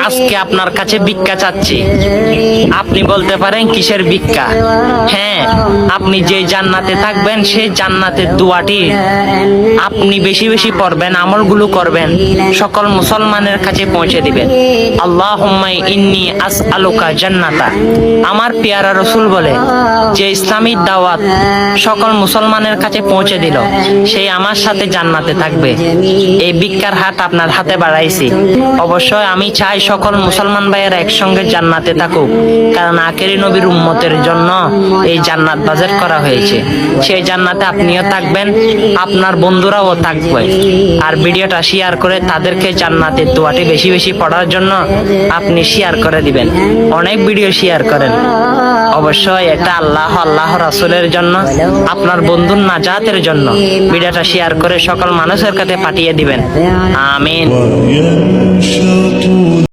আজকে আপনার কাছে ভিক্ষা চাচ্ছি। আপনি বলতে পারেন কিসের ভিক্ষা? হ্যাঁ, আপনি যে জান্নাতে থাকবেন সেই জান্নাতের দোয়াটি আপনি বেশি বেশি পড়বেন, আমলগুলো করবেন, সকল মুসলমানের কাছে পৌঁছে দিবেন। আল্লাহুম্মা ইন্নী আসআলুকা জান্নাতা। আমার পেয়ারা রসুল বলে যে ইসলামী দাওয়াত সকল মুসলমানের কাছে পৌঁছে দিল, সেই আমার সাথে জান্নাতে থাকবে। এই ভিক্ষার হাত আপনার হাতে বাড়াইছি। অবশ্যই আমি চাই সকল মুসলমান ভাইয়েরা একসঙ্গে জান্নাতে থাকুক, কারণ আখেরি নবীর উম্মতের জন্য এই জান্নাত বাজেট করা হয়েছে। সেই জান্নাতে আপনিও থাকবেন, আপনার বন্ধুরাও থাকবে। আর ভিডিওটা শেয়ার করে তাদেরকে জান্নাতের দোয়াটি বেশি বেশি পড়ার জন্য আপনি শেয়ার করে দিবেন। অনেক ভিডিও শেয়ার করেন। অবশ্যই এটা আল্লাহ রাসূলের জন্য, আপনার বন্ধুর নাজাতের জন্য ভিডিওটা শেয়ার করে সকল মানুষের কাছে পাঠিয়ে দিবেন। আমিন।